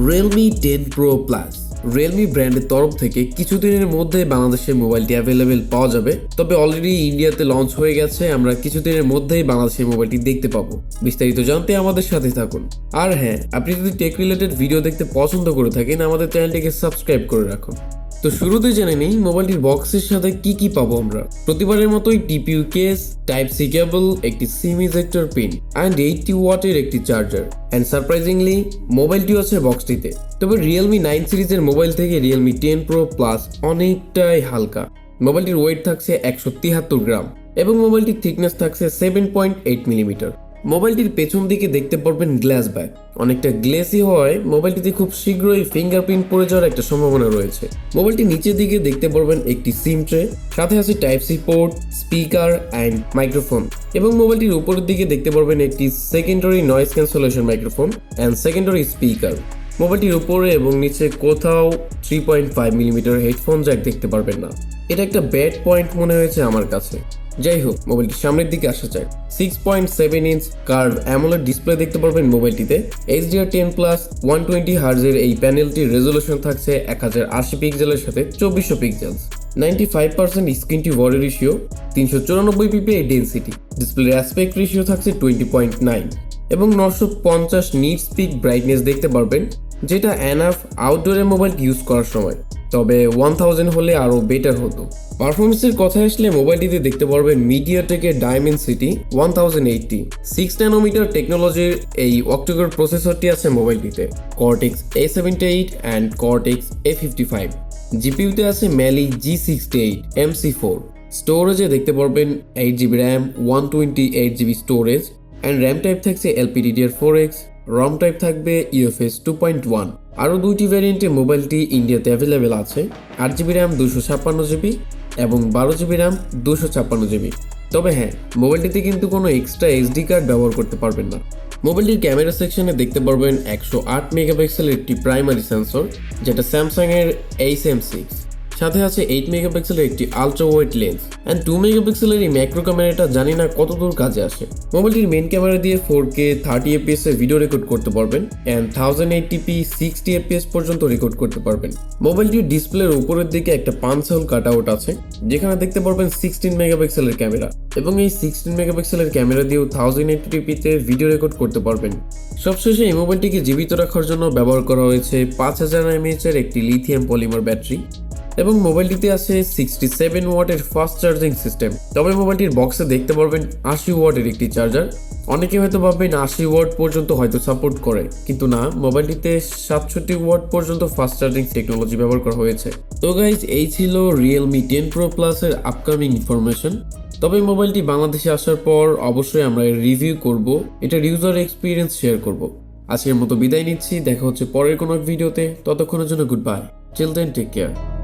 Realme 10 Pro Plus Realme ব্র্যান্ডের তরফ থেকে কিছুদিনের মধ্যে বাংলাদেশে মোবাইলটি অ্যাভেলেবেল পাওয়া যাবে। তবে অলরেডি ইন্ডিয়াতে লঞ্চ হয়ে গেছে, আমরা কিছুদিনের মধ্যেই বাংলাদেশে মোবাইলটি দেখতে পাবো। বিস্তারিত জানতে আমাদের সাথে থাকুন। আর হ্যাঁ, আপনি যদি টেক রিলেটেড ভিডিও দেখতে পছন্দ করে থাকেন, আমাদের চ্যানেলটিকে সাবস্ক্রাইব করে রাখুন। তো শুরুতে জেনে নেই মোবাইলটির বক্সের সাথে কি পাবো আমরা। প্রতিবারের মতোই TPU case, type C cable, একটি সিম ইজেক্টর পিন অ্যান্ড 80 ওয়াটের একটি চার্জার। অ্যান্ড সারপ্রাইজিংলি মোবাইলটিও আছে বক্সটিতে। তবে Realme 9 সিরিজের মোবাইল থেকে Realme 10 Pro Plus অনেকটাই হালকা। মোবাইলটির ওয়েট থাকছে 173 গ্রাম এবং মোবাইলটির থিকনেস থাকছে 7.8 মিলিমিটার। মোবাইলটির পেছন দিকে দেখতে পারবেন গ্লাস ব্যাক, অনেকটা গ্লেসি হওয়ায় মোবাইলটিতে খুব শীঘ্রই ফিঙ্গারপ্রিন্ট পড়ে যাওয়ার একটা সম্ভাবনা রয়েছে। মোবাইলটি নিচের দিকে দেখতে পারবেন একটি সিম ট্রে, সাথে আছে type C port, speaker and microphone. এবং মোবাইলটির উপরের দিকে দেখতে পারবেন একটি secondary noise cancellation microphone and secondary speaker. মোবাইলটির উপরে এবং নিচে কোথাও 3.5 মিলিমিটার হেডফোন জ্যাক দেখতে পারবেন না। এটা একটা ব্যাড পয়েন্ট মনে হয়েছে আমার কাছে। যাই হোক, মোবাইলটির সামনের দিকে আসা যায়। 6.7 ইঞ্চ কার্ভ অ্যামোলেড ডিসপ্লে দেখতে পারবেন মোবাইলটিতে। HDR10 প্লাস 120 হার্জের এই প্যানেলটির রেজলিউশন থাকছে 1080 পিক্সেলের সাথে 2400 pixels. 95% screen to body ratio, 394 ppi density. ডিসপ্লের অ্যাসপেক্ট রেশিও থাকছে 20.9 এবং 950 নিটস পিক ব্রাইটনেস দেখতে পারবেন, যেটা এনাফ আউটডোরে মোবাইল ইউজ করার সময়। তবে 1000 হলে আরও বেটার হতো। পারফরমেন্সের কথা আসলে মোবাইলটিতে দেখতে পারবেন মিডিয়াটেকের ডাইমেনসিটি 1080 6 ন্যানোমিটার টেকনোলজির এই Octa-Core প্রসেসরটি আছে মোবাইলটিতে। Cortex-A78 and Cortex-A55। জিপিইউতে আছে Mali G68 MC4। স্টোরেজে দেখতে পারবেন 8GB RAM, 128GB storage and RAM type থাকছে LPDDR4X। রম টাইপ থাকবে UFS 2.1। আরও দুইটি ভ্যারিয়েন্টে মোবাইলটি ইন্ডিয়াতে অ্যাভেলেবেল আছে। 8GB র্যাম 256GB এবং 12GB র্যাম 256GB। তবে হ্যাঁ, মোবাইলটিতে কিন্তু কোনো এক্সট্রা SD কার্ড ব্যবহার করতে পারবেন না। মোবাইলটির ক্যামেরা সেকশনে দেখতে পারবেন 108 মেগাপিক্সেলের একটি প্রাইমারি সেন্সর, যেটা স্যামসাংয়ের HM6। সাথে আছে 8 মেগাপিক্সেলের একটি আলট্রা ওয়াইড লেন্স অ্যান্ড 2 মেগাপিক্সেলের এই ম্যাক্রো ক্যামেরাটা জানি না কতদূর কাজে আসে। মোবাইলটির মেন ক্যামেরা দিয়ে 4K 30 fps এ ভিডিও রেকর্ড করতে পারবেন অ্যান্ড 1080p 60 fps পর্যন্ত রেকর্ড করতে পারবেন। মোবাইলটির ডিসপ্লের উপরের দিকে একটা পাঞ্চ হোল কাটআউট আছে, যেখানে দেখতে পারবেন 16 মেগাপিক্সেলের ক্যামেরা এবং এই 16 মেগাপিক্সেলের ক্যামেরা দিয়েও 1080p তে ভিডিও রেকর্ড করতে পারবেন। সবশেষে এই মোবাইলটিকে জীবিত রাখার জন্য ব্যবহার করা হয়েছে 5000 mAh এর একটি লিথিয়াম পলিমার ব্যাটারি এবং মোবাইলটিতে আছে 67 ওয়াটের ফাস্ট চার্জিং সিস্টেম। তবে মোবাইলটির বক্সে দেখতে পারবেন 80 ওয়াটের একটি চার্জার। অনেকে হয়তো ভাববেন 80 ওয়াট পর্যন্ত হয়তো সাপোর্ট করে, কিন্তু না, মোবাইলটিতে 67 ওয়াট পর্যন্ত ফাস্ট চার্জিং টেকনোলজি ব্যবহার করা হয়েছে। তো গাইজ, এই ছিল Realme 10 Pro Plus এর আপকামিং ইনফরমেশন। তবে মোবাইলটি বাংলাদেশে আসার পর অবশ্যই আমরা রিভিউ করব, এটার ইউজার এক্সপিরিয়েন্স শেয়ার করব। আজকের মতো বিদায় নিচ্ছি, দেখা হচ্ছে পরের কোনো ভিডিওতে। ততক্ষণের জন্য goodbye, till then take care.